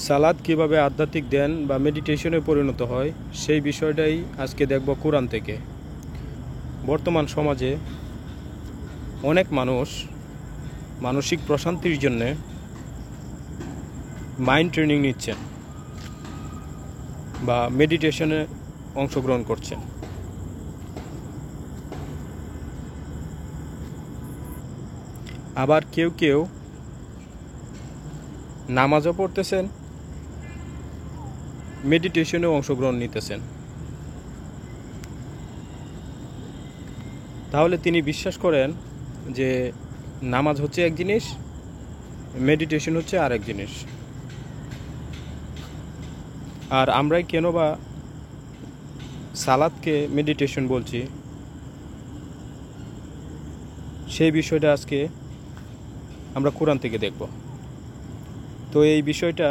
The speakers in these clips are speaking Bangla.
সালাত কিভাবে আধ্যাত্মিক ধ্যান বা মেডিটেশনে পরিণত হয় সেই বিষয়টাই আজকে দেখব কোরআন থেকে। বর্তমান সমাজে অনেক মানুষ মানসিক প্রশান্তির জন্যে মাইন্ড ট্রেনিং নিচ্ছেন বা মেডিটেশনে অংশগ্রহণ করছেন। আবার কেউ কেউ নামাজও পড়তেছেন, মেডিটেশনেও অংশগ্রহণ নিতেছেন। তাহলে তিনি বিশ্বাস করেন যে নামাজ হচ্ছে এক জিনিস, মেডিটেশন হচ্ছে আরেক জিনিস। আর আমরাই কেন বা সালাতকে মেডিটেশন বলছি, সেই বিষয়টা আজকে আমরা কোরআন থেকে দেখব। তো এই বিষয়টা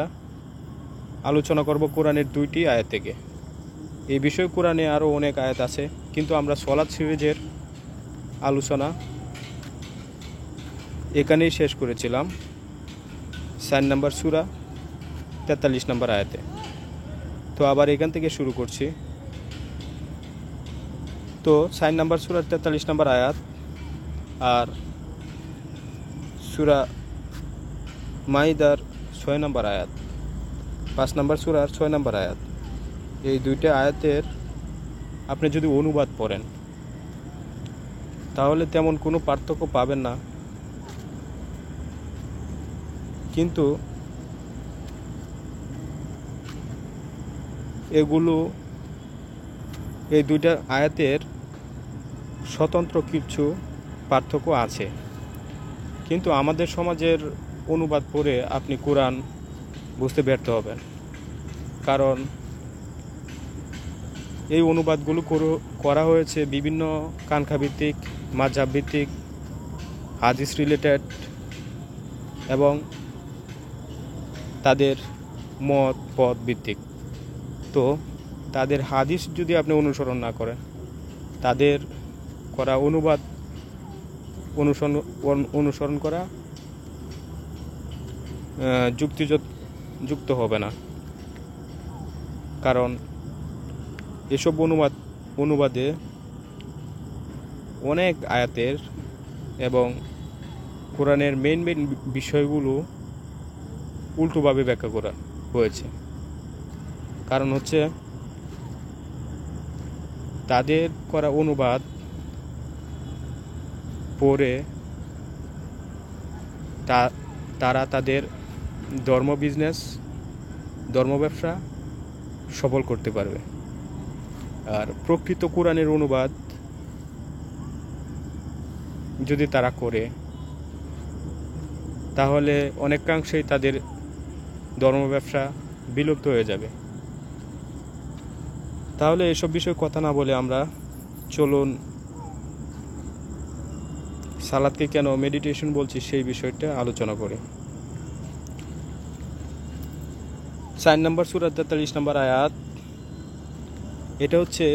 আলোচনা করব কোরআনের 2টি আয়াত থেকে। এই বিষয়ে কোরআনে আরও অনেক আয়াত আছে, কিন্তু আমরা সালাত সিরিজের আলোচনা এখানেই শেষ করেছিলাম 4 নম্বর সূরা 43 নম্বর আয়াতে। তো আবার এখান থেকে শুরু করছি। তো 4 নম্বর সূরার 43 নম্বর আয়াত আর সূরা মাইদার 6 নম্বর আয়াত, 5 নম্বর সূরার 6 নম্বর আয়াত, এই 2টা আয়াতের আপনি যদি অনুবাদ পড়েন তাহলে তেমন কোনো পার্থক্য পাবেন না, কিন্তু এই 2টা আয়াতের স্বতন্ত্র কিছু পার্থক্য আছে। কিন্তু আমাদের সমাজের অনুবাদ পড়ে আপনি কোরআন বুঝতে ব্যর্থ হবেন, কারণ এই অনুবাদগুলো করা হয়েছে বিভিন্ন কানখাভিত্তিক, মাযহাব ভিত্তিক, হাদিস রিলেটেড এবং তাদের মত পথ ভিত্তিক। তো তাদের হাদিস যদি আপনি অনুসরণ না করেন, তাদের করা অনুবাদ অনুসরণ করা যুক্ত হবে না, কারণ এসব অনুবাদে অনেক আয়াতের এবং কোরআনের মেইন বিষয়গুলো উল্টোভাবে ব্যাখ্যা করা হয়েছে। কারণ হচ্ছে তাদের করা অনুবাদ পড়ে তারা তাদের ধর্ম ব্যবসা সফল করতে পারবে। আর প্রকৃত কোরআনের অনুবাদ যদি তারা করে, তাহলে অনেকাংশেই তাদের ধর্ম ব্যবসা বিলুপ্ত হয়ে যাবে। তাহলে এসব বিষয়ে কথা না বলে আমরা চলুন সালাতকে কেন মেডিটেশন বলছি সেই বিষয়টা আলোচনা করি। 4 নম্বর সূরা 43 নম্বর আয়াত, এটা হচ্ছে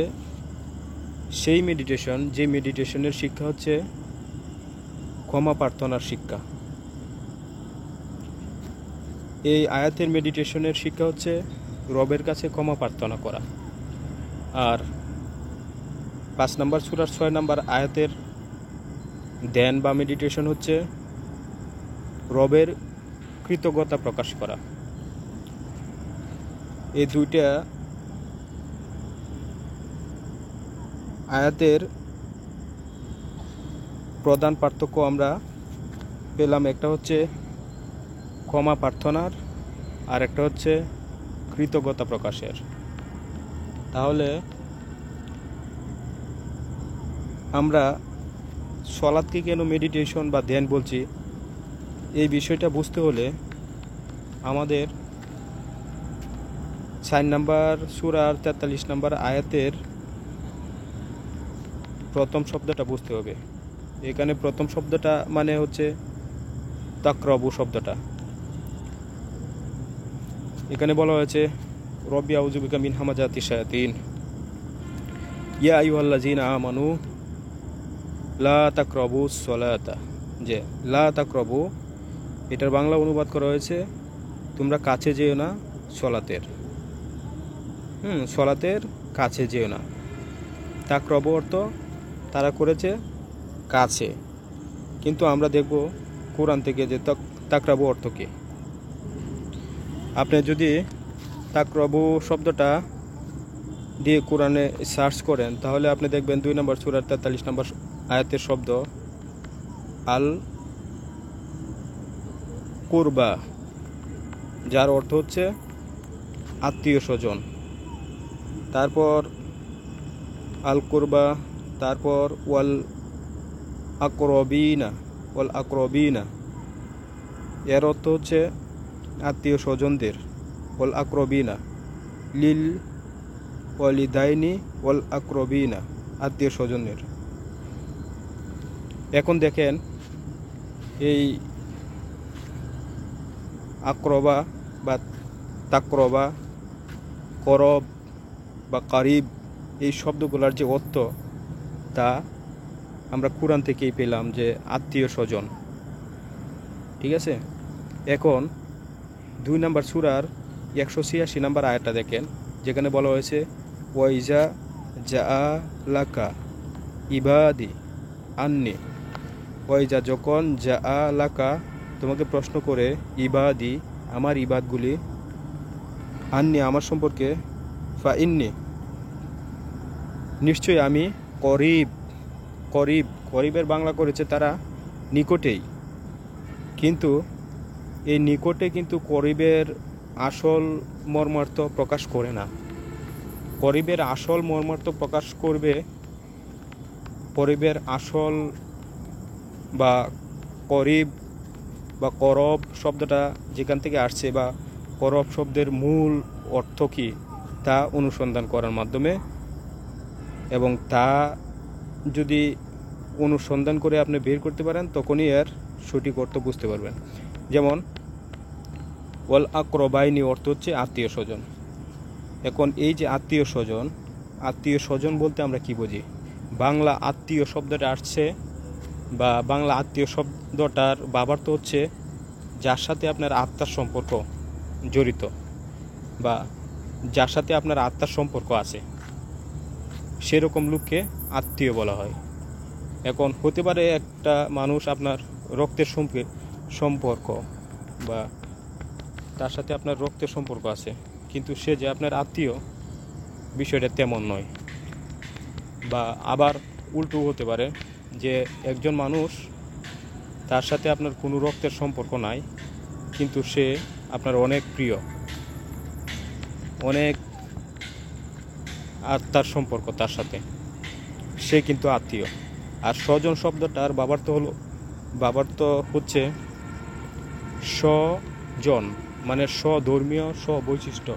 সেই মেডিটেশন যে মেডিটেশনের শিক্ষা হচ্ছে ক্ষমা প্রার্থনার শিক্ষা। এই আয়াতের মেডিটেশনের শিক্ষা হচ্ছে রবের কাছে ক্ষমা প্রার্থনা করা। আর 5 নম্বর সূরার 6 নম্বর আয়াতের ধ্যান বা মেডিটেশন হচ্ছে রবের কৃতজ্ঞতা প্রকাশ করা। এই 2টা আয়াতের প্রধান পার্থক্য আমরা পেলাম, একটা হচ্ছে ক্ষমা প্রার্থনার আর একটা হচ্ছে কৃতজ্ঞতা প্রকাশের। তাহলে আমরা সালাতকে কেন মেডিটেশন বা ধ্যান বলছি, এই বিষয়টা বুঝতে হলে আমাদের 4 নম্বর সূরার 43 নম্বর আয়াতের প্রথম শব্দটা বুঝতে হবে। এখানে প্রথম শব্দটা মানে হচ্ছে তাকরাবু শব্দটা। এখানে বলা হয়েছে রব্বি আউযু বিকা মিন হামাযাতি শায়াতিন ইয়া আইয়ুহাল্লাযীনা আমানু লা তাকরাবুস সালাতা। যে লা তাকরাবু, এটার বাংলা অনুবাদ করা হয়েছে তোমরা কাছে যেও না সলাতের। সলাতের কাছে যেও না। তাকরব অর্থ তারা করেছে কাছে, কিন্তু আমরা দেখব কোরআন থেকে যে তাকরাবু অর্থ কি। আপনি যদি তাকরাবু শব্দটা দিয়ে কোরআনে সার্চ করেন তাহলে আপনি দেখবেন 2 নম্বর সূরার 43 নম্বর আয়াতের শব্দ আল কুরবা, যার অর্থ হচ্ছে আত্মীয় স্বজন। তারপর আল কুরবা, তারপর ওয়াল আকরবিনা, এর অর্থ হচ্ছে আত্মীয় স্বজনদের। ওয়াল আকরবিনা লিল ওয়ালিদাইনি ওয়াল আকরবিনা, আত্মীয় স্বজনের। এখন দেখেন এই আকরবা বা তাকরবা, করব বা কারিব, এই শব্দগুলোর যে অর্থ তা আমরা কোরআন থেকেই পেলাম যে আত্মীয় স্বজন। ঠিক আছে, এখন 2 নম্বর সূরার 186 নম্বর আয়াতটা দেখেন, যেখানে বলা হয়েছে ওয়াইজা জাআলাকা ইবাদি আন্নি। ওয়াইজা যখন জাআলাকা তোমাকে প্রশ্ন করে, ইবাদি আমার ইবাদগুলি, আন্নি আমার সম্পর্কে, ফা ইন্নি নিশ্চয়ই আমি করিবের বাংলা করেছে তারা নিকটেই, কিন্তু এই নিকটে কিন্তু করিবের আসল মর্মার্থ প্রকাশ করে না। করিবের আসল মর্মার্থ প্রকাশ করবে, করিবের আসল বা করিব বা করব শব্দটা যেখান থেকে আসছে বা করব শব্দের মূল অর্থ কী তা অনুসন্ধান করার মাধ্যমে, এবং তা যদি অনুসন্ধান করে আপনি বের করতে পারেন তখনই এর সঠিক অর্থ বুঝতে পারবেন। যেমন ওয়াল আকরবাইনি অর্থ হচ্ছে আত্মীয় স্বজন। এখন এই যে আত্মীয় স্বজন বলতে আমরা কি বুঝি? বাংলা আত্মীয় শব্দটা আসছে বা বাংলা আত্মীয় শব্দটার বাবার্থ হচ্ছে যার সাথে আপনার আত্মার সম্পর্ক জড়িত বা যার সাথে আপনার আত্মার সম্পর্ক আছে, সেরকম লোককে আত্মীয় বলা হয়। এখন হতে পারে একটা মানুষ আপনার রক্তের সম্পর্ক বা তার সাথে আপনার রক্তের সম্পর্ক আছে, কিন্তু সে যে আপনার আত্মীয় বিষয়টা তেমন নয়। বা আবার উল্টো হতে পারে যে একজন মানুষ, তার সাথে আপনার কোনো রক্তের সম্পর্ক নাই, কিন্তু সে আপনার অনেক প্রিয়, অনেক আত্মার সম্পর্ক তার সাথে, সে কিন্তু আত্মীয়। আর স্বজন শব্দটার বাবার্থ হচ্ছে স্বজন, মানে স্বধর্মীয়, স্ববৈশিষ্ট্য।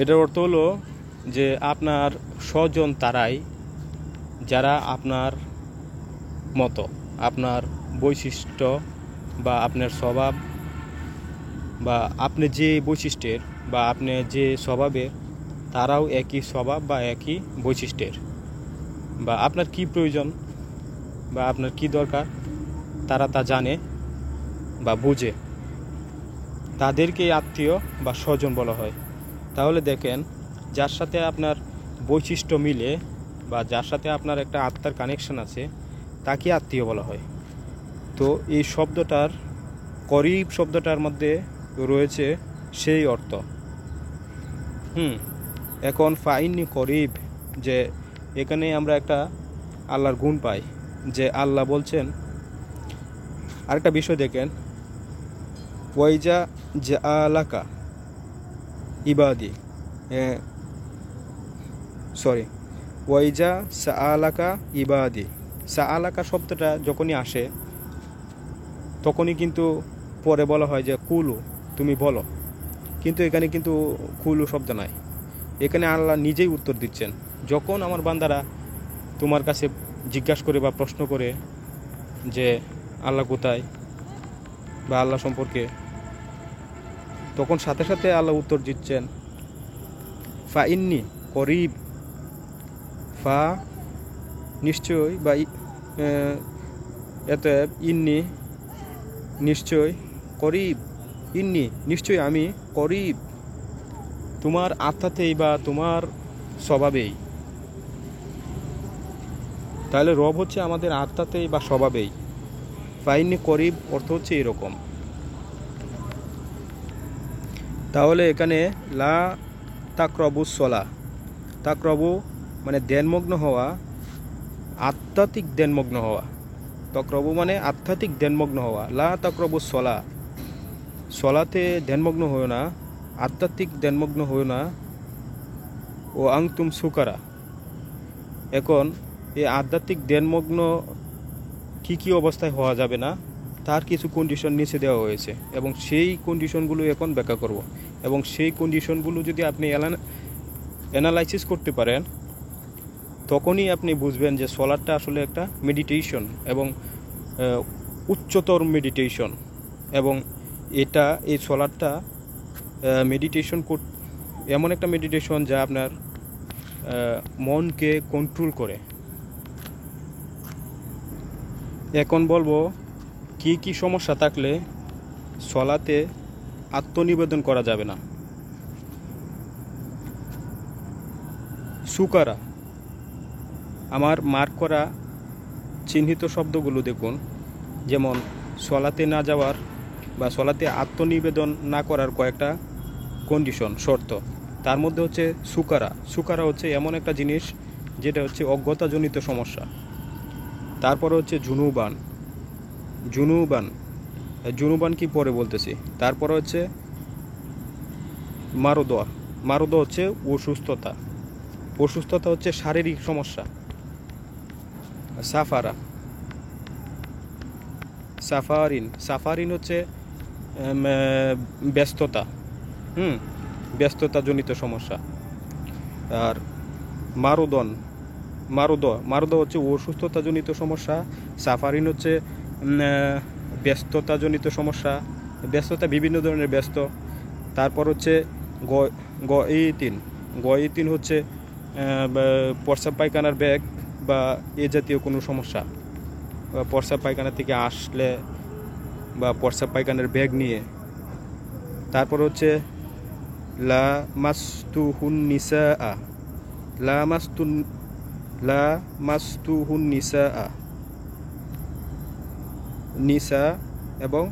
এটার অর্থ হলো যে আপনার স্বজন তারাই যারা আপনার মতো, আপনার বৈশিষ্ট্য বা আপনার স্বভাব বা আপনি যে বৈশিষ্ট্যের বা আপনি যে স্বভাবের, তারাও একই স্বভাব বা একই বৈশিষ্ট্যের, বা আপনার কি প্রয়োজন বা আপনার কি দরকার তারা তা জানে বা বুঝে, তাদেরকে আত্মীয় বা স্বজন বলা হয়। তাহলে দেখেন, যার সাথে আপনার বৈশিষ্ট্য মিলে বা যার সাথে আপনার একটা আত্মার কানেকশন আছে তাকে আত্মীয় বলা হয়। তো এই শব্দটার, করিব শব্দটার মধ্যে রয়েছে সেই অর্থ। এখন ফাইনি করিব, যে এখানে আমরা একটা আল্লাহর গুণ পাই যে আল্লাহ বলছেন। আরেকটা বিষয় দেখেন, ওয়াইজা জাআলাকা ইবাদি, ওয়াইজা সাআলাকা ইবাদি, সাআলাকা শব্দটা যখনই আসে তখনই কিন্তু পরে বলা হয় যে কুলু, তুমি বলো, কিন্তু এখানে কিন্তু কুলু শব্দ নাই। এখানে আল্লাহ নিজেই উত্তর দিচ্ছেন। যখন আমার বান্দারা তোমার কাছে জিজ্ঞাসা করে বা প্রশ্ন করে যে আল্লাহ কোথায় বা আল্লাহ সম্পর্কে, তখন সাথে সাথে আল্লাহ উত্তর দিচ্ছেন ফা ইন্নি করিব, ফা নিশ্চয় বা এত ইন্নি নিশ্চয় করিব, ইন্নি নিশ্চয় আমি, করিব তোমার আত্মাতেই বা তোমার স্বভাবেই। তাহলে রব হচ্ছে আমাদের আত্মাতেই বা স্বভাবেই। ফাইন্নি করিব অর্থ হচ্ছে এরকম। তাহলে এখানে লা তাকরবু সলা, তাকরবু মানে ধ্যানমগ্ন হওয়া, আধ্যাত্মিক ধ্যানমগ্ন হওয়া। তকরবু মানে আধ্যাত্মিক ধ্যানমগ্ন হওয়া। লা তাকরবু সলা, সলাতে ধ্যানমগ্ন হও না, আধ্যাত্মিক ধ্যানমগ্ন হও না। ও আংতুম সুকারা। এখন এই আধ্যাত্মিক ধ্যানমগ্ন কী কী অবস্থায় হওয়া যাবে না তার কিছু কন্ডিশন নিচে দেওয়া হয়েছে, এবং সেই কন্ডিশনগুলো এখন ব্যাখ্যা করব। এবং সেই কন্ডিশনগুলো যদি আপনি অ্যানালাইসিস করতে পারেন, তখনই আপনি বুঝবেন যে সলাটটা আসলে একটা মেডিটেশন, এবং উচ্চতর মেডিটেশন। এবং এই সলাটটা মেডিটেশন এমন একটা মেডিটেশন যা আপনার মনকে কন্ট্রোল করে। এখন বলবো কি কি সমস্যা থাকলে সলাতে আত্মনিবেদন করা যাবে না। সুকারা, আমার মার্ক করা চিহ্নিত শব্দগুলো দেখুন। যেমন সলাতে না যাওয়ার বা সলাতে আত্মনিবেদন না করার কয়েকটা কন্ডিশন, শর্ত। তার মধ্যে হচ্ছে সুকারা। সুকারা হচ্ছে এমন একটা জিনিস যেটা হচ্ছে অজ্ঞতাজনিত সমস্যা। তারপরে হচ্ছে জুনুবান। জুনুবান, জুনুবান কি পরে বলতেছি। তারপরে হচ্ছে মারুদোয়া। মারুদোয়া হচ্ছে অসুস্থতা। অসুস্থতা হচ্ছে শারীরিক সমস্যা। সাফারা, সাফারিন। সাফারিন হচ্ছে ব্যস্ততা, ব্যস্ততাজনিত সমস্যা। আর মারুদন, মারুদ হচ্ছে অসুস্থতাজনিত সমস্যা। সাফারিন হচ্ছে ব্যস্ততাজনিত সমস্যা। ব্যস্ততা বিভিন্ন ধরনের ব্যস্ত। তারপর হচ্ছে গইতিন হচ্ছে প্রস্রাব পায়খানার ব্যাগ বা এ জাতীয় কোনো সমস্যা। প্রস্রাব পায়খানা থেকে আসলে বা প্রস্রাব পায়খানার ব্যাগ নিয়ে। তারপর হচ্ছে লা মাস্তুহুন নিসা, লা মাস্তুহুন নিসা, নিসা এবং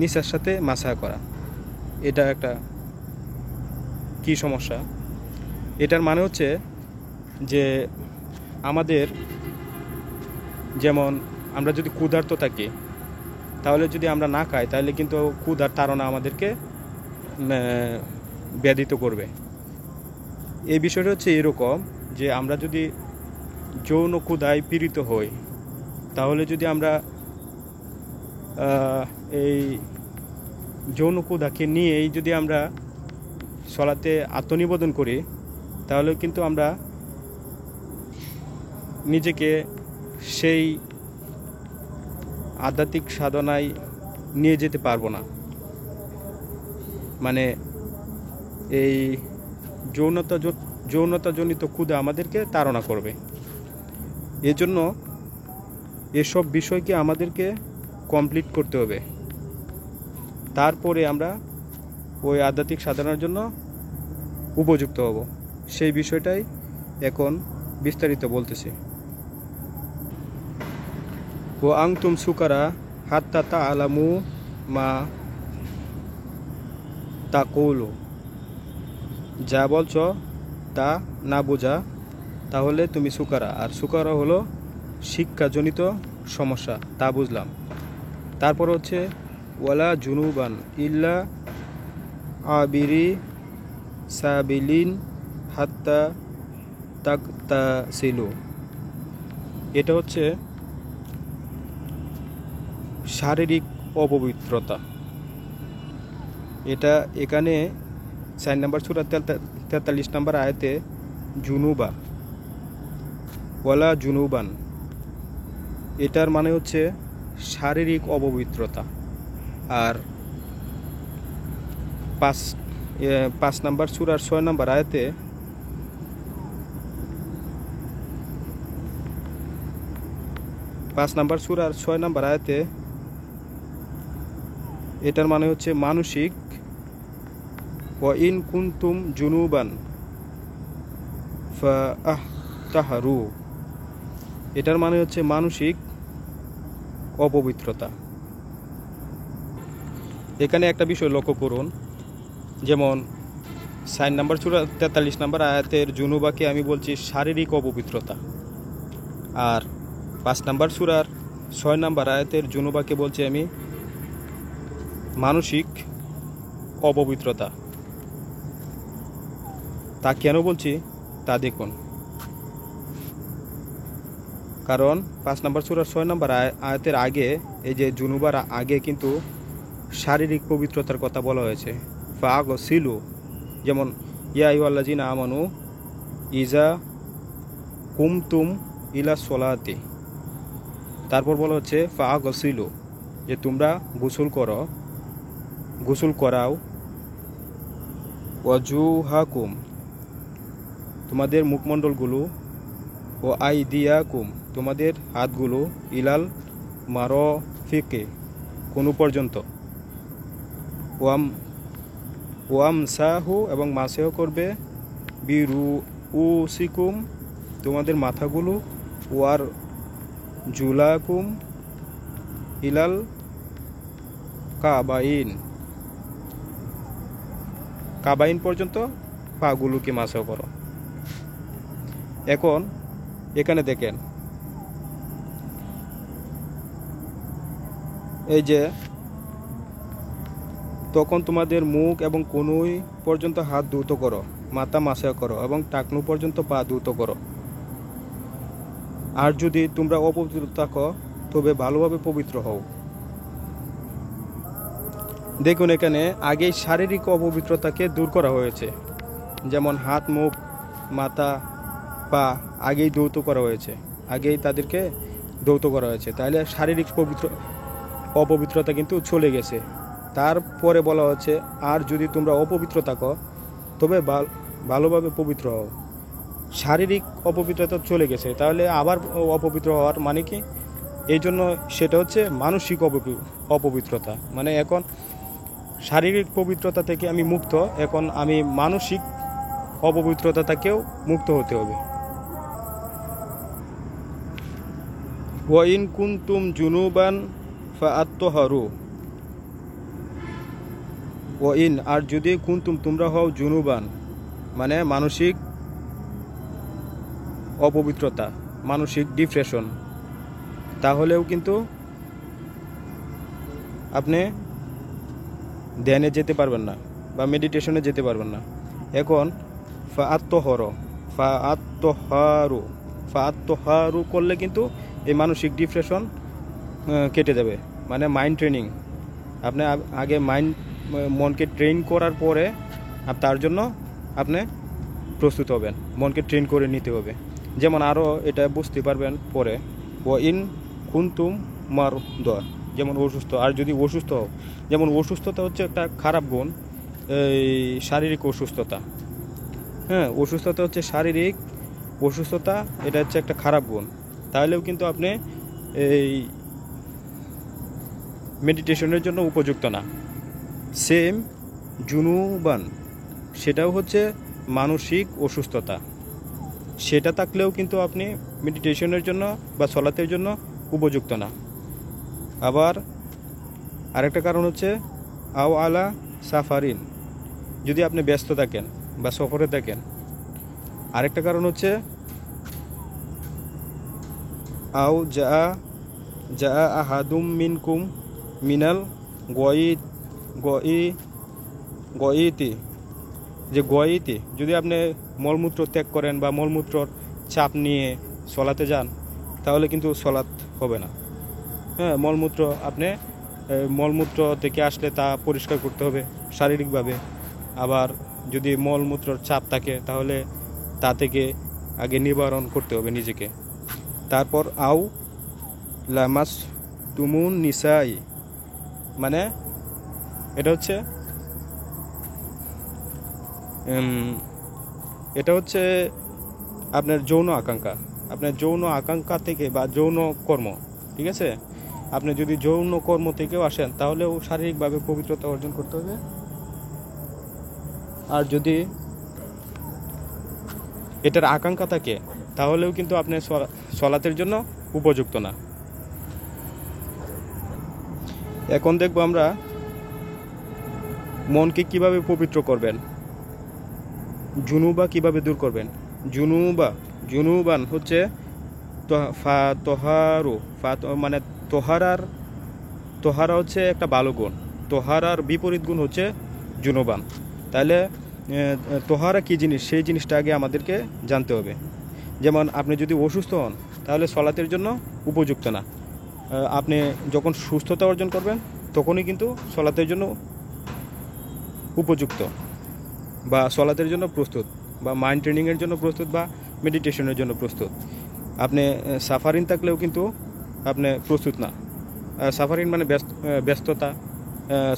নিসার সাথে মাসা করা। এটা একটা কি সমস্যা? এটার মানে হচ্ছে যে আমাদের, যেমন আমরা যদি ক্ষুধার্ত থাকি, তাহলে যদি আমরা না খাই, তাহলে কিন্তু ক্ষুধার তাড়না আমাদেরকে ব্যাধিত করবে। এই বিষয়টা হচ্ছে এরকম যে আমরা যদি যৌন ক্ষুধায় পীড়িত হই, তাহলে যদি আমরা এই যৌন ক্ষুধাকে নিয়েই যদি আমরা সলাতে আত্মনিবেদন করি, তাহলে কিন্তু আমরা নিজেকে সেই আধ্যাত্মিক সাধনায় নিয়ে যেতে পারবো না। মানে এই যৌনতাজনিত ক্ষুধা আমাদেরকে তাড়না করবে। এজন্য এসব বিষয়কে আমাদেরকে কমপ্লিট করতে হবে, তারপরে আমরা ওই আধ্যাত্মিক সাধনার জন্য উপযুক্ত হব। সেই বিষয়টাই এখন বিস্তারিত বলতেছি। ও আংতুম সুকারা হাত্তা তাআলামু মা তাকুলু, যা বলছ তা না বোঝা, তাহলে তুমি সুকারা। আর সুকারা হলো শিক্ষাজনিত সমস্যা, তা বুঝলাম। তারপর হচ্ছে ওয়ালা জুনুবান ইল্লা আবিরি সাবিলিন হাত্তা তাগতাসিলু। এটা হচ্ছে শারীরিক অপবিত্রতা। এটা এখানে 4 নম্বর সূরা 43 নম্বর আয়াতে জুনুবা, ওয়ালা জুনুবান, এটার মানে হচ্ছে শারীরিক অপবিত্রতা। আর 5 নম্বর সূরার 6 নম্বর আয়াতে এটার মানে হচ্ছে মানসিক। ওয়া ইন কুনতুম জুনুবান ফাতাহারু, এটার মানে হচ্ছে মানসিক অপবিত্রতা। এখানে একটা বিষয় লক্ষ্য করুন, যেমন 4 নম্বর সূরা 43 নম্বর আয়াতের জুনুবাকে আমি বলছি শারীরিক অপবিত্রতা, আর 5 নম্বর সূরার 6 নম্বর আয়াতের জুনুবাকে বলছি আমি মানসিক অপবিত্রতা। তা কেন বলছি তা দেখুন। কারণ 5 নম্বর সূরার 6 নম্বর আয়াতের আগে, এই যে জুনুবার আগে কিন্তু শারীরিক পবিত্রতার কথা বলা হয়েছে। ফাগসিলু, যেমন ইয়া আইয়ুহাল্লাযিনা আমানু ইজা কুমতুম ইলা সলাতি, তারপর বলা হচ্ছে ফাগসিলু, যে তোমরা গোসল করো, গোসল করাও, ওয়াজুহাকুম, তোমাদের মুখমণ্ডলগুলো, ও আইদিয়াকুম, তোমাদের হাতগুলো, ইলাল মারফিকে, কোনো পর্যন্ত, ওয়ামসাহু, এবং মাসেহ করবে, বিরু উসিকুম, তোমাদের মাথাগুলো, ওয়ার জুলাকুম ইলাল কাবাইন, কাবাইন পর্যন্ত পাগুলোকে মাসেহ করো। এখন এখানে দেখেন, এই যে তখন তোমাদের মুখ এবং কনুই পর্যন্ত হাত ধৌত করো, মাথা মাসেহ করো, এবং টাকনু পর্যন্ত পা ধৌত করো। আর যদি তোমরা অপবিত্র থাকো তবে ভালোভাবে পবিত্র হও। দেখুন, এখানে আগেই শারীরিক অপবিত্রতাকে দূর করা হয়েছে, যেমন হাত, মুখ, মাথা, পা আগেই ধৌত করা হয়েছে, আগেই তাদেরকে ধৌত করা হয়েছে, তাহলে শারীরিক অপবিত্রতা কিন্তু চলে গেছে। তারপরে বলা হচ্ছে, আর যদি তোমরা অপবিত্র থাকো তবে ভালোভাবে পবিত্র হও। শারীরিক অপবিত্রতা চলে গেছে, তাহলে আবার অপবিত্র হওয়ার মানে কি? এই জন্য সেটা হচ্ছে মানসিক অপবিত্রতা। মানে এখন শারীরিক পবিত্রতা থেকে আমি মুক্ত, এখন আমি মানসিক অপবিত্রতা থেকেও মুক্ত হতে হবে। ওয়া ইন কুনতুম জুনুবান ফাআত্তাহারু, ওয়া ইন, আর যদি কুনতুম তোমরা হও, জুনুবান মানে মানসিক অপবিত্রতা, মানসিক ডিপ্রেশন, তাহলেও কিন্তু আপনি ধ্যানে যেতে পারবেন না বা মেডিটেশনে যেতে পারবেন না। এখন ফাআত্তাহারু করলে কিন্তু এই মানসিক ডিপ্রেশন কেটে যাবে। মানে মাইন্ড ট্রেনিং, আপনি আগে মনকে ট্রেন করার পরে তার জন্য আপনি প্রস্তুত হবেন, মনকে ট্রেন করে নিতে হবে। যেমন আরও এটা বুঝতে পারবেন পরে, ও ইন কুনতুম মারদা, যেমন অসুস্থ, আর যদি অসুস্থ হও, যেমন অসুস্থতা হচ্ছে একটা খারাপ গুণ, এই শারীরিক অসুস্থতা, হ্যাঁ, অসুস্থতা হচ্ছে শারীরিক অসুস্থতা, এটা হচ্ছে একটা খারাপ গুণ, তাহলেও কিন্তু আপনি এই মেডিটেশনের জন্য উপযুক্ত না। সেম জুনুবান, সেটাও হচ্ছে মানসিক অসুস্থতা, সেটা থাকলেও কিন্তু আপনি মেডিটেশনের জন্য বা সলাতের জন্য উপযুক্ত না। আবার আরেকটা কারণ হচ্ছে আও আলা সাফারিন, যদি আপনি ব্যস্ত থাকেন বা সফরে থাকেন। আরেকটা কারণ হচ্ছে আও জা আহাদুম মিনকুম মিনাল গয়িতি, যে গয়িতি, যদি আপনি মলমূত্র ত্যাগ করেন বা মলমূত্রর চাপ নিয়ে সলাতে যান, তাহলে কিন্তু সলাত হবে না। হ্যাঁ, আপনি মলমূত্র থেকে আসলে তা পরিষ্কার করতে হবে শারীরিকভাবে। আবার যদি মলমূত্রর চাপ থাকে তাহলে তা থেকে আগে নিবারণ করতে হবে নিজেকে। তারপর আও লামাস তুমুন নিসাই, মানে এটা হচ্ছে আপনার যৌন আকাঙ্ক্ষা, আপনার যৌন আকাঙ্ক্ষা থেকে বা যৌন কর্ম, ঠিক আছে, আপনি যদি যৌন কর্ম থেকেও আসেন তাহলেও শারীরিকভাবে পবিত্রতা অর্জন করতে হবে। আর যদি এটার আকাঙ্ক্ষা থাকে তাহলেও কিন্তু আপনি সলাতের জন্য উপযুক্ত না। এখন দেখব আমরা মনকে কিভাবে পবিত্র করবেন, জুনুবা কিভাবে দূর করবেন। জুনুবান হচ্ছে তোহারু, মানে তোহারা হচ্ছে একটা ভালো গুণ, তোহারার বিপরীত গুণ হচ্ছে জুনুবান। তাহলে তোহারা কী জিনিস সেই জিনিসটা আগে আমাদেরকে জানতে হবে। যেমন আপনি যদি অসুস্থ হন তাহলে সলাতের জন্য উপযুক্ত না। আপনি যখন সুস্থতা অর্জন করবেন তখনই কিন্তু সলাতের জন্য উপযুক্ত, বা সলাতের জন্য প্রস্তুত, বা মাইন্ড ট্রেনিংয়ের জন্য প্রস্তুত, বা মেডিটেশনের জন্য প্রস্তুত। আপনি সাফারিন থাকলেও কিন্তু আপনি প্রস্তুত না। সাফারিন মানে ব্যস্ততা,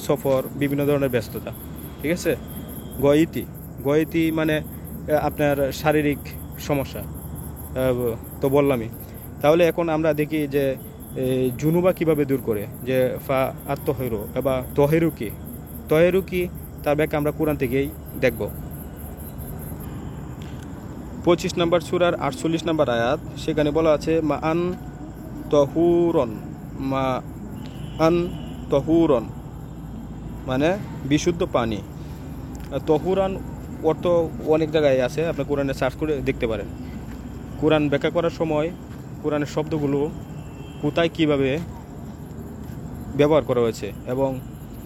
সফর, বিভিন্ন ধরনের ব্যস্ততা, ঠিক আছে। গয়িতি মানে আপনার শারীরিক সমস্যা, তো বললামই। তাহলে এখন আমরা দেখি যে জুনুবা কিভাবে দূর করে, যে ফা আত্মহেরু বা তহেরু কি তার ব্যাখ্যা আমরা কোরআন থেকেই দেখব। 25 নম্বর সূরার 48 নম্বর আয়াত, সেখানে বলা আছে মা আন তহুরন মানে বিশুদ্ধ পানি। তহুরান অর্থ অনেক জায়গায় আছে, আপনি কোরআনে সার্চ করে দেখতে পারেন। কোরআন ব্যাখ্যা করার সময় কোরআনের শব্দগুলো কোথায় কিভাবে ব্যবহার করা হয়েছে এবং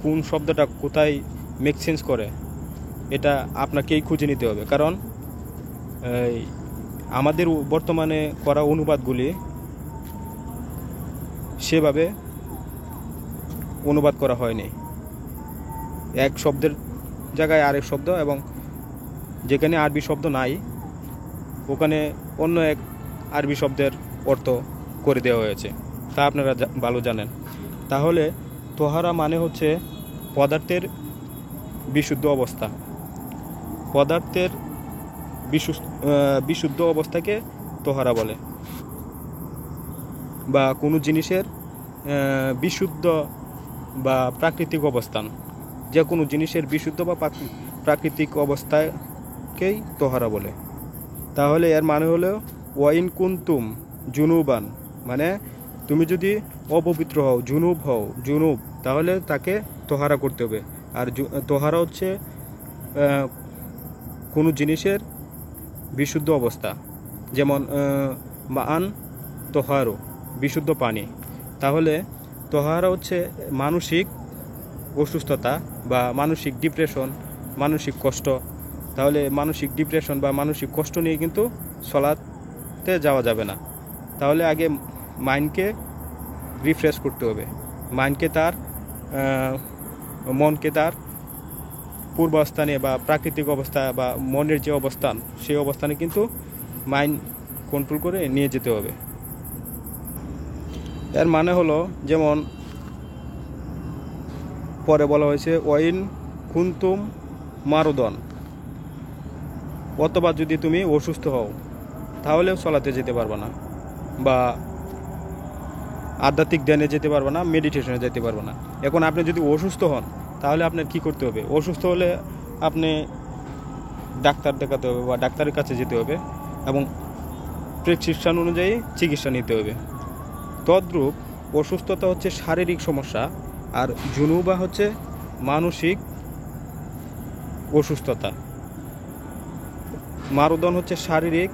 কোন শব্দটা কোথায় মেক সেন্স করে, এটা আপনাকেই খুঁজে নিতে হবে। কারণ আমাদের বর্তমানে করা অনুবাদগুলি সেভাবে অনুবাদ করা হয়নি। এক শব্দের জায়গায় আরেক শব্দ, এবং যেখানে আরবি শব্দ নাই ওখানে অন্য এক আরবি শব্দের অর্থ করে দেওয়া হয়েছে, তা আপনারা ভালো জানেন। তাহলে তোহারা মানে হচ্ছে পদার্থের বিশুদ্ধ অবস্থা। পদার্থের বিশুদ্ধ অবস্থাকে তোহারা বলে, বা কোনো জিনিসের বিশুদ্ধ বা প্রাকৃতিক অবস্থান। যে কোনো জিনিসের বিশুদ্ধ বা প্রাকৃতিক অবস্থাকেই তোহারা বলে। তাহলে এর মানে হলো ওয়াইন কুন্তুম জুনুবান, মানে তুমি যদি অপবিত্র হও, জুনুব, তাহলে তাকে তোহারা করতে হবে। আর তোহারা হচ্ছে কোনো জিনিসের বিশুদ্ধ অবস্থা, যেমন মান তোহারো বিশুদ্ধ পানি। তাহলে তোহারা হচ্ছে মানসিক অসুস্থতা বা মানসিক ডিপ্রেশন, মানসিক কষ্ট। তাহলে মানসিক ডিপ্রেশন বা মানসিক কষ্ট নিয়ে কিন্তু সলাতে যাওয়া যাবে না। তাহলে আগে মাইন্ডকে রিফ্রেশ করতে হবে, মনকে তার পূর্বাবস্থানে বা প্রাকৃতিক অবস্থা বা মনের যে অবস্থান সেই অবস্থানে কিন্তু মাইন্ড কন্ট্রোল করে নিয়ে যেতে হবে। এর মানে হলো, যেমন পরে বলা হয়েছে ওয়াইন কুন্তুম মারুদন, অথবা যদি তুমি অসুস্থ হও তাহলেও সলাতে যেতে পারবে না, বা আধ্যাত্মিক ধ্যানে যেতে পারবে না, মেডিটেশনে যেতে পারবে না। এখন আপনি যদি অসুস্থ হন তাহলে আপনার কি করতে হবে? অসুস্থ হলে আপনি ডাক্তার দেখাতে হবে বা ডাক্তারের কাছে যেতে হবে এবং প্রেসক্রিপশন অনুযায়ী চিকিৎসা নিতে হবে। তদ্রূপ অসুস্থতা হচ্ছে শারীরিক সমস্যা, আর জুনুবা হচ্ছে মানসিক অসুস্থতা। মারুদন হচ্ছে শারীরিক,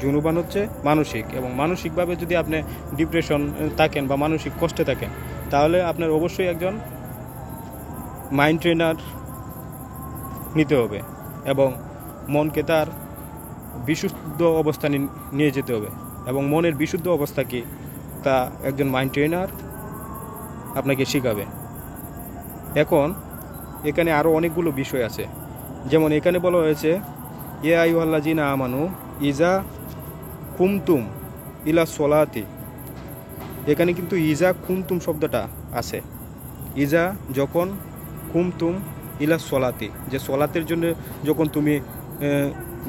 জুনুবান হচ্ছে মানসিক। এবং মানসিকভাবে যদি আপনি ডিপ্রেশন থাকেন বা মানসিক কষ্টে থাকেন তাহলে আপনার অবশ্যই একজন মাইন্ড ট্রেনার নিতে হবে এবং মনকে তার বিশুদ্ধ অবস্থানে নিয়ে যেতে হবে। এবং মনের বিশুদ্ধ অবস্থা কি তা একজন মাইন্ড ট্রেনার আপনাকে শেখাবে। এখন এখানে আরও অনেকগুলো বিষয় আছে, যেমন এখানে বলা হয়েছে ইয়া আইয়ুহাল্লাযিনা আমানু ইজা কুমতুম ইলা সলাতি। এখানে কিন্তু ইজা কুমতুম শব্দটা আছে। ইজা যখন, কুমতুম ইলা সলাতি, যে সলাতের জন্য যখন তুমি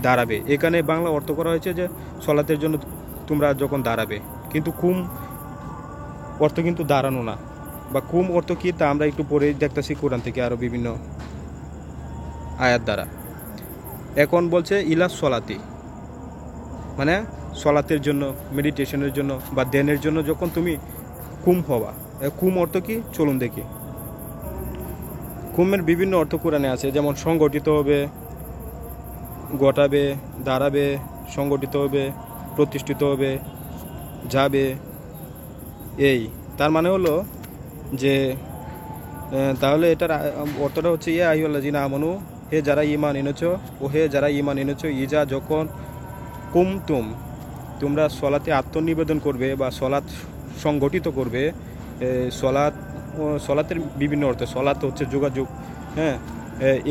দাঁড়াবে। এখানে বাংলা অর্থ করা হয়েছে যে সলাতের জন্য তোমরা যখন দাঁড়াবে, কিন্তু অর্থ কিন্তু দাঁড়ানো না, বা কুম অর্থ কি তা আমরা একটু পরে দেখতেছি কোরআন থেকে আরও বিভিন্ন আয়াত দ্বারা। এখন বলছে ইলা সলাতি, মানে সলাতের জন্য, মেডিটেশনের জন্য বা ধ্যানের জন্য যখন তুমি কুম হবা। কুম অর্থ কি চলুন দেখি। কুমের বিভিন্ন অর্থ কোরআনে আছে, যেমন সংগঠিত হবে, ঘটাবে, দাঁড়াবে, সংগঠিত হবে, প্রতিষ্ঠিত হবে, যাবে। এই তার মানে হলো যে তাহলে এটার অর্থটা হচ্ছে ইয়া আইয়ুহাল্লাযিনা আমানু, হে যারা ঈমান এনেছো, ও হে যারা ঈমান এনেছো, ইজা যখন কুমতুম তোমরা সলাতে আত্মনিবেদন করবে বা সলাৎ সংগঠিত করবে। সলাতের বিভিন্ন অর্থ, সলাৎ হচ্ছে যোগাযোগ, হ্যাঁ।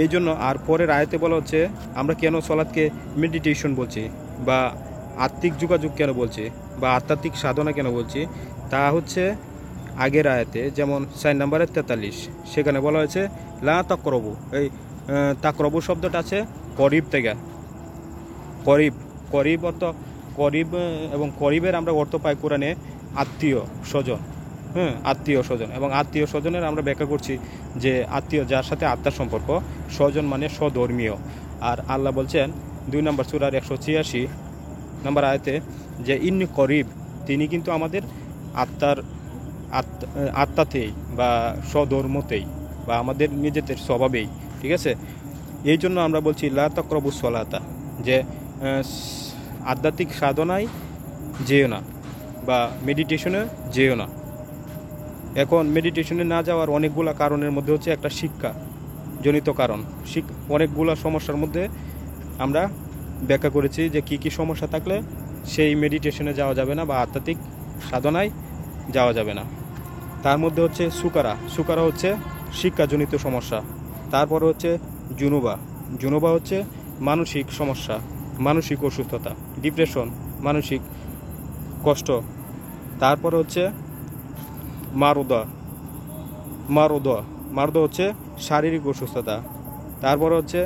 এই জন্য আর পরের আয়াতে বলা হচ্ছে আমরা কেন সলাৎকে মেডিটেশন বলছি বা আত্মিক যোগাযোগ কেন বলছি বা আধ্যাত্মিক সাধনা কেন বলছি, তা হচ্ছে আগের আয়াতে, যেমন 4 নম্বরের 43, সেখানে বলা হয়েছে লা তাকরবু। এই তাকরবু শব্দটা আছে করিব থেকে। করিব অর্থ করিব, এবং করিবের আমরা অর্থ পাই কোরআনে আত্মীয় স্বজন, হ্যাঁ, আত্মীয় স্বজন। এবং আত্মীয় স্বজনের আমরা ব্যাখ্যা করছি যে আত্মীয় যার সাথে আত্মার সম্পর্ক, স্বজন মানে স্বধর্মীয়। আর আল্লাহ বলছেন 2 নম্বর সূরার 186 নম্বর আয়াতে যে ইন্নি করিব, তিনি কিন্তু আমাদের আত্মাতেই বা স্বধর্মতেই বা আমাদের নিজেদের স্বভাবেই, ঠিক আছে। এই জন্য আমরা বলছি লা তাকরাবুস সালাতা, যে আধ্যাত্মিক সাধনায় যেও না বা মেডিটেশনে যেও না। এখন মেডিটেশনে না যাওয়ার অনেকগুলা কারণের মধ্যে হচ্ছে একটা শিক্ষা জনিত কারণ। অনেকগুলা সমস্যার মধ্যে আমরা ব্যাখ্যা করেছি যে কি কি সমস্যা থাকলে সেই মেডিটেশনে যাওয়া যাবে না বা আধ্যাত্মিক সাধনায় যাওয়া যাবে না। তার মধ্যে হচ্ছে সুকারা হচ্ছে শিক্ষাজনিত সমস্যা। তারপরে হচ্ছে জুনুবা হচ্ছে মানসিক সমস্যা, মানসিক অসুস্থতা, ডিপ্রেশন, মানসিক কষ্ট। তারপরে হচ্ছে মারুদা হচ্ছে শারীরিক অসুস্থতা। তারপরে হচ্ছে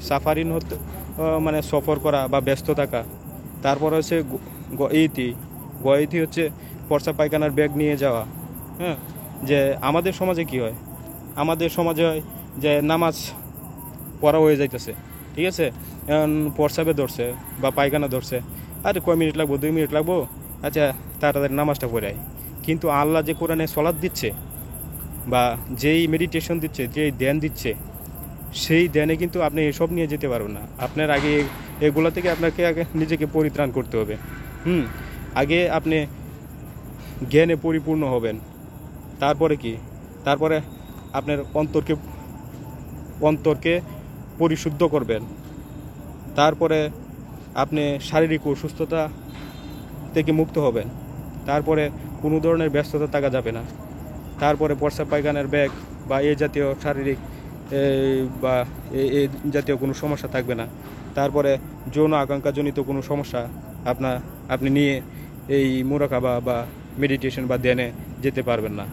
সাফারিন হতে মানে সফর করা বা ব্যস্ত থাকা। তারপরে হচ্ছে গইতি হচ্ছে পর্সা পায়খানার ব্যাগ নিয়ে যাওয়া, হ্যাঁ। যে আমাদের সমাজে কি হয়, আমাদের সমাজে হয় যে নামাজ পড়া হয়ে যাইতেছে, ঠিক আছে, এখন পর্সাবে ধরছে বা পায়খানা ধরছে, আরে কয় মিনিট লাগবো, 2 মিনিট লাগবো, আচ্ছা তাড়াতাড়ি নামাজটা পড়ে আয়। কিন্তু আল্লাহ যে কোরআনে সলাৎ দিচ্ছে বা যেই মেডিটেশন দিচ্ছে, যেই ধ্যান দিচ্ছে, সেই ধ্যানে কিন্তু আপনি এসব নিয়ে যেতে পারবেন না। আপনার আগে এগুলো থেকে আপনাকে আগে নিজেকে পরিত্রাণ করতে হবে। আগে আপনি জ্ঞানে পরিপূর্ণ হবেন, তারপরে কি, তারপরে আপনার অন্তরকে পরিশুদ্ধ করবেন, তারপরে আপনি শারীরিক অসুস্থতা থেকে মুক্ত হবেন, তারপরে কোনো ধরনের ব্যস্ততা থাকা যাবে না, তারপরে প্রস্রাব পায়খানার ব্যাগ বা এই জাতীয় শারীরিক বা এই জাতীয় কোনো সমস্যা থাকবে না, তারপরে যৌন আকাঙ্ক্ষাজনিত কোনো সমস্যা আপনি নিয়ে এই মুরাকাবা বা মেডিটেশন বা ধ্যানে যেতে পারবেন না,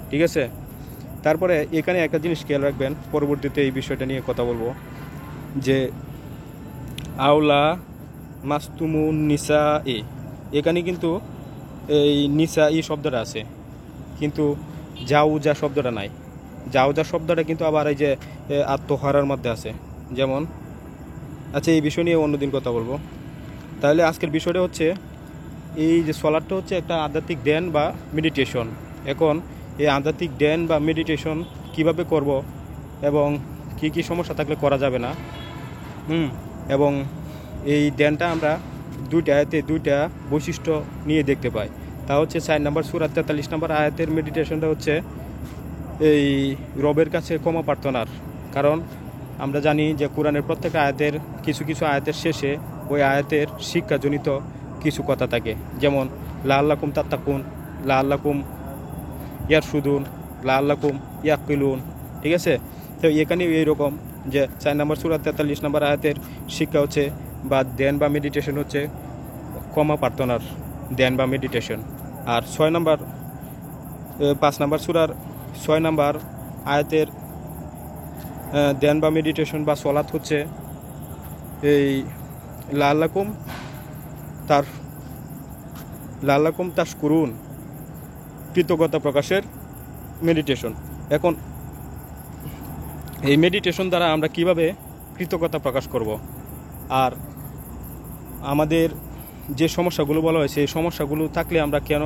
ঠিক আছে। তারপরে এখানে একটা জিনিস খেয়াল রাখবেন, পরবর্তীতে এই বিষয়টা নিয়ে কথা বলবো, যে আওলা মাস্তুমুন নিসা এখানে কিন্তু এই নিসা শব্দটা আছে, কিন্তু জাউজা শব্দটা নাই। জাউজা শব্দটা কিন্তু আবার এই যে আত্মহারার মধ্যে আছে, যেমন। আচ্ছা, এই বিষয় নিয়ে অন্যদিন কথা বলবো। তাহলে আজকের বিষয়টা হচ্ছে এই যে সলাটটা হচ্ছে একটা আধ্যাত্মিক ধ্যান বা মেডিটেশন। এখন এই আধ্যাত্মিক ধ্যান বা মেডিটেশন কিভাবে করব এবং কি কি সমস্যা থাকলে করা যাবে না, এবং এই ধ্যানটা আমরা দুইটা বৈশিষ্ট্য নিয়ে দেখতে পাই। তা হচ্ছে 4 নম্বর সূরা 43 নম্বর আয়াতের মেডিটেশনটা হচ্ছে এই রবের কাছে ক্ষমা প্রার্থনার। কারণ আমরা জানি যে কোরআনের প্রত্যেক আয়াতের কিছু কিছু আয়াতের শেষে ওই আয়াতের শিক্ষাজনিত কিছু কথা থাকে, যেমন লাআল্লাকুম তাত্তাকুন, লাআল্লাকুম ইয়ারশুদুন, লাআল্লাকুম ইয়াকিলুন, ঠিক আছে। তো এখানে এইরকম যে 4 নম্বর সূরা 43 নম্বর আয়াতের শিক্ষা হচ্ছে বা ধ্যান বা মেডিটেশন হচ্ছে ক্ষমা প্রার্থনার ধ্যান বা মেডিটেশন। আর 5 নম্বর সূরার 6 নম্বর আয়াতের ধ্যান বা মেডিটেশন বা সলাৎ হচ্ছে এই লাআল্লাকুম তাশকুরুন, কৃতজ্ঞতা প্রকাশের মেডিটেশন। এখন এই মেডিটেশন দ্বারা আমরা কিভাবে কৃতজ্ঞতা প্রকাশ করব, আর আমাদের যে সমস্যাগুলো বলা হয়েছে এই সমস্যাগুলো থাকলে আমরা কেন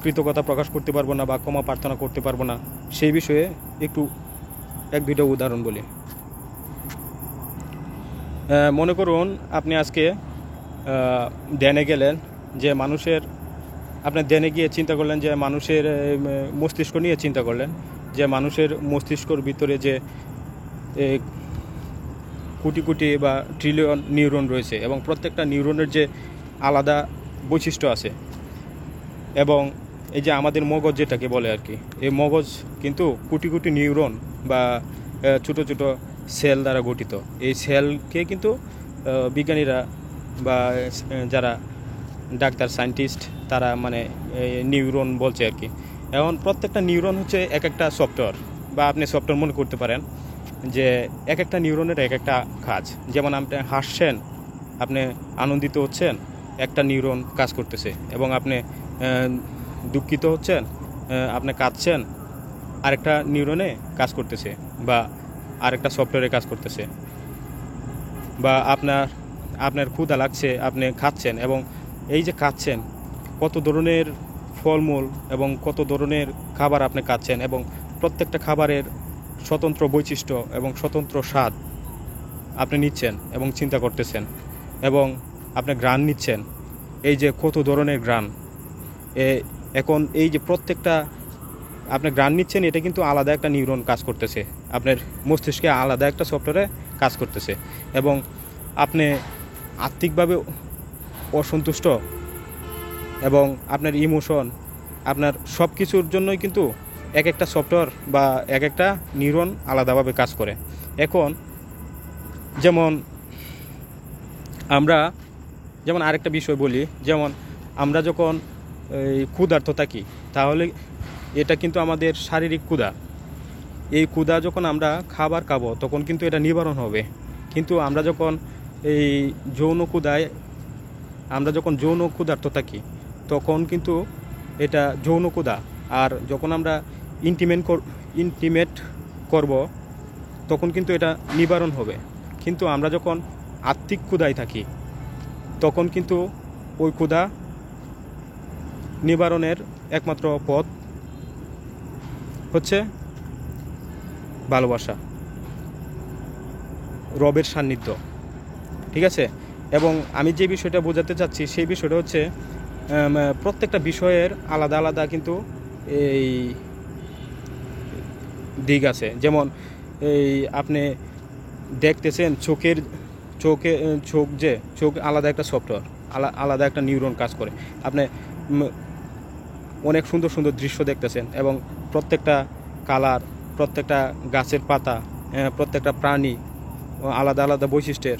কৃতজ্ঞতা প্রকাশ করতে পারবো না বা ক্ষমা প্রার্থনা করতে পারবো না, সেই বিষয়ে একটু এক দুটো উদাহরণ বলি। মনে করুন আপনি আজকে ধ্যানে গেলেন, যে মানুষের আপনি ধ্যানে গিয়ে চিন্তা করলেন, যে মানুষের মস্তিষ্ক নিয়ে চিন্তা করলেন, যে মানুষের মস্তিষ্কর ভিতরে যে কোটি কোটি বা ট্রিলিয়ন নিউরন রয়েছে এবং প্রত্যেকটা নিউরনের যে আলাদা বৈশিষ্ট্য আছে, এবং এই যে আমাদের মগজ যেটাকে বলে আর কি, এই মগজ কিন্তু কোটি কোটি নিউরন বা ছোট ছোট সেল দ্বারা গঠিত। এই সেলকে কিন্তু বিজ্ঞানীরা বা যারা ডাক্তার সায়েন্টিস্ট তারা মানে নিউরন বলছে আর কি। এখন প্রত্যেকটা নিউরন হচ্ছে এক একটা সফটওয়্যার, বা আপনি সফটওয়্যার মনে করতে পারেন, যে এক একটা নিউরনের এক একটা কাজ। যেমন আপনি হাসছেন, আপনি আনন্দিত হচ্ছেন, একটা নিউরন কাজ করতেছে, এবং আপনি দুঃখিত হচ্ছেন, আপনি কাঁদছেন, আরেকটা নিউরনে কাজ করতেছে, বা আরেকটা সফটওয়্যারে কাজ করতেছে। বা আপনার ক্ষুধা লাগছে, আপনি খাচ্ছেন, এবং এই যে খাচ্ছেন কত ধরনের ফলমূল এবং কত ধরনের খাবার আপনি খাচ্ছেন, এবং প্রত্যেকটা খাবারের স্বতন্ত্র বৈশিষ্ট্য এবং স্বতন্ত্র স্বাদ আপনি নিচ্ছেন এবং চিন্তা করতেছেন, এবং আপনি ঘ্রাণ নিচ্ছেন, এই যে কত ধরনের ঘ্রাণ। এখন এই যে প্রত্যেকটা আপনি ঘ্রাণ নিচ্ছেন, এটা কিন্তু আলাদা একটা নিউরন কাজ করতেছে, আপনার মস্তিষ্কে আলাদা একটা সফটওয়্যারে কাজ করতেছে। এবং আপনি আত্মিকভাবে অসন্তুষ্ট, এবং আপনার ইমোশন, আপনার সব কিছুর জন্যই কিন্তু এক একটা সফটওয়্যার বা এক একটা নিউরন আলাদাভাবে কাজ করে। এখন যেমন আরেকটা বিষয় বলি, যেমন আমরা যখন ক্ষুধার্ত থাকি, তাহলে এটা কিন্তু আমাদের শারীরিক ক্ষুধা। এই ক্ষুধা যখন আমরা খাবার খাবো তখন কিন্তু এটা নিবারণ হবে। কিন্তু আমরা যখন যৌন ক্ষুধার্ত থাকি তখন কিন্তু এটা যৌন ক্ষুধা। আর যখন আমরা ইন্টিমেট করব তখন কিন্তু এটা নিবারণ হবে। কিন্তু আমরা যখন আত্মিক ক্ষুধায় থাকি তখন কিন্তু ওই ক্ষুধা নিবারণের একমাত্র পথ হচ্ছে ভালোবাসা, রবের সান্নিধ্য। ঠিক আছে? এবং আমি যে বিষয়টা বোঝাতে চাচ্ছি সেই বিষয়টা হচ্ছে প্রত্যেকটা বিষয়ের আলাদা আলাদা কিন্তু এই দিক আছে। যেমন আপনি দেখতেছেন চোখ আলাদা একটা সফটওয়্যার, আলাদা একটা নিউরন কাজ করে। আপনি অনেক সুন্দর সুন্দর দৃশ্য দেখতেছেন, এবং প্রত্যেকটা কালার, প্রত্যেকটা গাছের পাতা, প্রত্যেকটা প্রাণী আলাদা আলাদা বৈশিষ্ট্যের,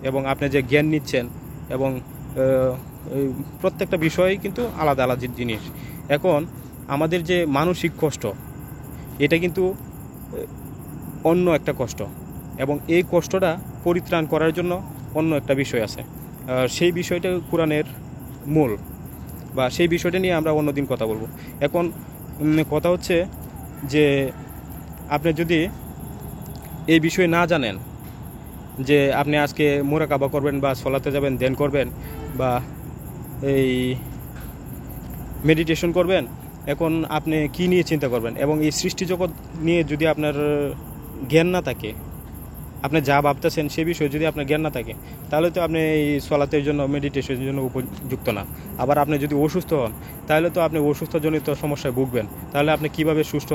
এবং আপনি যে জ্ঞান নিচ্ছেন, এবং প্রত্যেকটা বিষয়ই কিন্তু আলাদা আলাদা জিনিস। এখন আমাদের যে মানসিক কষ্ট, এটা কিন্তু অন্য একটা কষ্ট, এবং এই কষ্টটা পরিত্রাণ করার জন্য অন্য একটা বিষয় আছে। সেই বিষয়টা কোরআনের মূল, বা সেই বিষয়টা নিয়ে আমরা অন্যদিন কথা বলবো। এখন কথা হচ্ছে যে আপনি যদি এই বিষয়ে না জানেন, যে আপনি আজকে মুরাকাবা করবেন বা সলাতে যাবেন, ধ্যান করবেন বা এই মেডিটেশন করবেন, এখন আপনি কি নিয়ে চিন্তা করবেন? এবং এই সৃষ্টি জগৎ নিয়ে যদি আপনার জ্ঞান না থাকে, আপনি যা ভাবতেছেন সে বিষয়ে যদি আপনার জ্ঞান না থাকে, তাহলে তো আপনি এই সলাতের জন্য, মেডিটেশনের জন্য উপযুক্ত না। আবার আপনি যদি অসুস্থ হন, তাহলে তো আপনি অসুস্থজনিত সমস্যায় ভুগবেন, তাহলে আপনি কিভাবে সুস্থ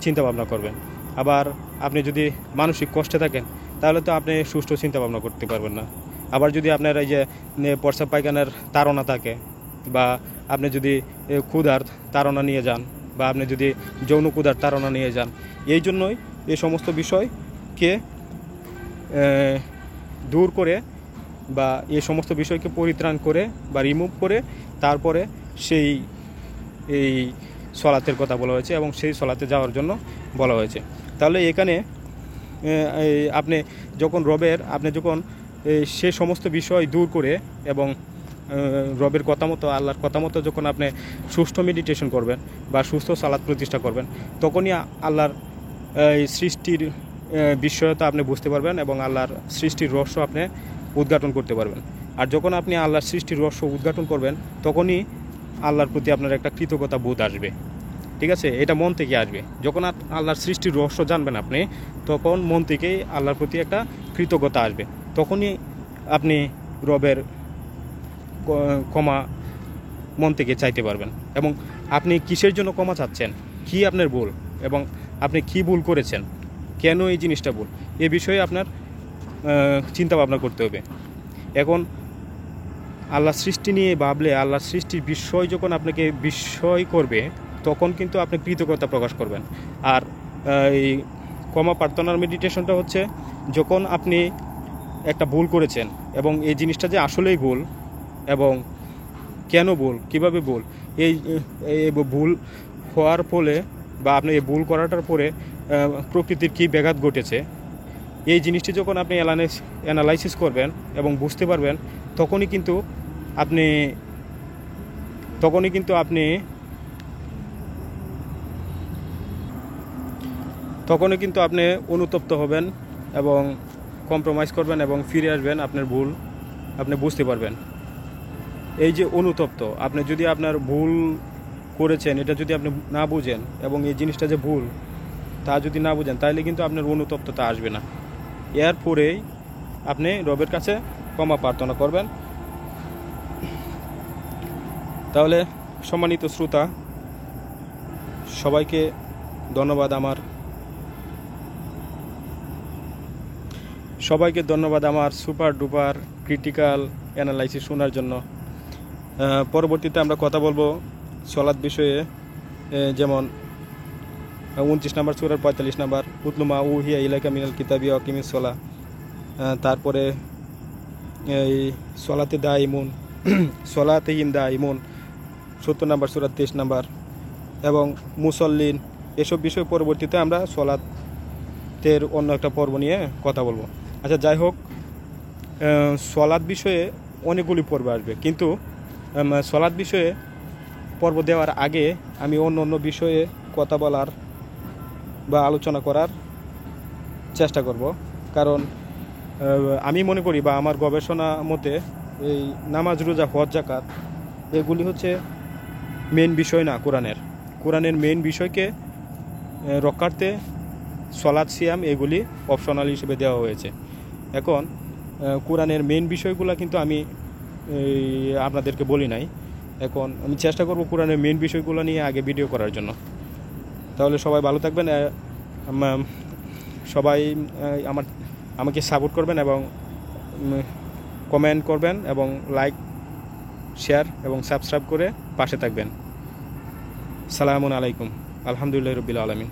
চিন্তা ভাবনা করবেন? আবার আপনি যদি মানসিক কষ্টে থাকেন, তাহলে তো আপনি সুস্থ চিন্তা ভাবনা করতে পারবেন না। আবার যদি আপনার এই যে প্রস্রাব পায়খানার তাড়না থাকে, বা আপনি যদি ক্ষুধার তাড়না নিয়ে যান, বা আপনি যদি যৌন ক্ষুধার তাড়না নিয়ে যান, এই জন্যই এই সমস্ত বিষয়কে দূর করে, বা এই সমস্ত বিষয়কে পরিত্রাণ করে বা রিমুভ করে তারপরে এই সলাতের কথা বলা হয়েছে, এবং সেই সলাতে যাওয়ার জন্য বলা হয়েছে। তাহলে এখানে আপনি যখন সে সমস্ত বিষয় দূর করে এবং রবের কথা মতো, আল্লাহর কথা মতো যখন আপনি সুস্থ মেডিটেশন করবেন বা সুস্থ সালাত প্রতিষ্ঠা করবেন, তখনই আল্লাহর এই সৃষ্টির বিস্ময়তা আপনি বুঝতে পারবেন এবং আল্লাহর সৃষ্টির রহস্য আপনি উদ্ঘাটন করতে পারবেন। আর যখন আপনি আল্লাহর সৃষ্টির রহস্য উদ্ঘাটন করবেন, তখনই আল্লাহর প্রতি আপনার একটা কৃতজ্ঞতা বোধ আসবে। ঠিক আছে, এটা মন থেকে আসবে। যখন আল্লাহর সৃষ্টির রহস্য জানবেন আপনি, তখন মন থেকেই আল্লাহর প্রতি একটা কৃতজ্ঞতা আসবে। তখনই আপনি রবের ক্ষমা মন থেকে চাইতে পারবেন। এবং আপনি কিসের জন্য ক্ষমা চাচ্ছেন, কি আপনার ভুল, এবং আপনি কি ভুল করেছেন, কেন এই জিনিসটা ভুল, এ বিষয়ে আপনার চিন্তা ভাবনা করতে হবে। এখন আল্লাহ সৃষ্টি নিয়ে ভাবলে, আল্লাহর সৃষ্টির বিষয় যখন আপনাকে বিস্ময় করবে, তখন কিন্তু আপনি কৃতজ্ঞতা প্রকাশ করবেন। আর এই ক্ষমা প্রার্থনার মেডিটেশনটা হচ্ছে যখন আপনি একটা ভুল করেছেন এবং এই জিনিসটা যে আসলেই ভুল এবং কেন ভুল, কিভাবে ভুল, এই ভুল হওয়ার ফলে বা আপনি এই ভুল করাটার পরে প্রকৃতির কী ব্যাঘাত ঘটেছে, এই জিনিসটি যখন আপনি অ্যানালাইসিস করবেন এবং বুঝতে পারবেন, তখনই কিন্তু আপনি অনুতপ্ত হবেন এবং কম্প্রোমাইজ করবেন এবং ফিরে আসবেন। আপনার ভুল আপনি বুঝতে পারবেন। এই যে অনুতপ্ত, আপনি যদি আপনার ভুল করেছেন এটা যদি আপনি না বুঝেন এবং এই জিনিসটা যে ভুল তা যদি না বুঝেন, তাহলে কিন্তু আপনার অনুতপ্ততা আসবে না। এরপরেই আপনি রবের কাছে ক্ষমা প্রার্থনা করবেন। তাহলে সম্মানিত শ্রোতা, সবাইকে ধন্যবাদ আমার সুপার ডুপার ক্রিটিক্যাল অ্যানালাইসিস শোনার জন্য। পরবর্তীতে আমরা কথা বলবো সলাৎ বিষয়ে, যেমন 29 নম্বর সূরার 45 নম্বর, উতলুমা উহিয়া ইলাইকা মিনাল কিতাবি ওয়া আকিমিস সলাহ। তারপরে এই সলাতেহিম দাইমুন 70 নম্বর সূরা 23 নম্বর, এবং মুসল্লিন, এসব বিষয় পরবর্তীতে আমরা সলাতের অন্য একটা পর্ব নিয়ে কথা বলবো। আচ্ছা, যাই হোক, সলাৎ বিষয়ে অনেকগুলি পর্ব আসবে, কিন্তু সলাৎ বিষয়ে পর্ব দেওয়ার আগে আমি অন্য বিষয়ে কথা বলার বা আলোচনা করার চেষ্টা করব। কারণ আমি মনে করি বা আমার গবেষণা মতে এই নামাজ, রোজা, হজ, যাকাত এগুলি হচ্ছে মেন বিষয় না কোরআনের মেন বিষয়কে রক্ষার্থে সলাৎ, সিয়াম এগুলি অপশনাল হিসেবে দেওয়া হয়েছে। এখন কোরআনের মেন বিষয়গুলো কিন্তু আমি আপনাদেরকে বলি নাই। এখন আমি চেষ্টা করব কোরআনের মেন বিষয়গুলো নিয়ে আগে ভিডিও করার জন্য। তাহলে সবাই ভালো থাকবেন, সবাই আমাকে সাপোর্ট করবেন এবং কমেন্ট করবেন এবং লাইক, শেয়ার এবং সাবস্ক্রাইব করে পাশে থাকবেন। সালামুন আলাইকুম, আলহামদুলিল্লাহ রাব্বিল আলামিন।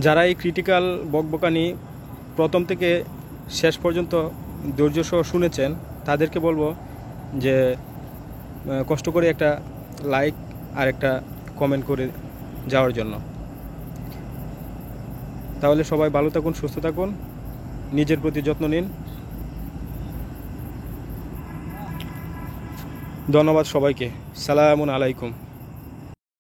যারা এই ক্রিটিক্যাল বকবকানি প্রথম থেকে শেষ পর্যন্ত ধৈর্য সহ শুনেছেন, তাদেরকে বলবো যে কষ্ট করে একটা লাইক আর একটা কমেন্ট করে যাওয়ার জন্য। তাহলে সবাই ভালো থাকুন, সুস্থ থাকুন, নিজের প্রতি যত্ন নিন। ধন্যবাদ সবাইকে। সালামুন আলাইকুম।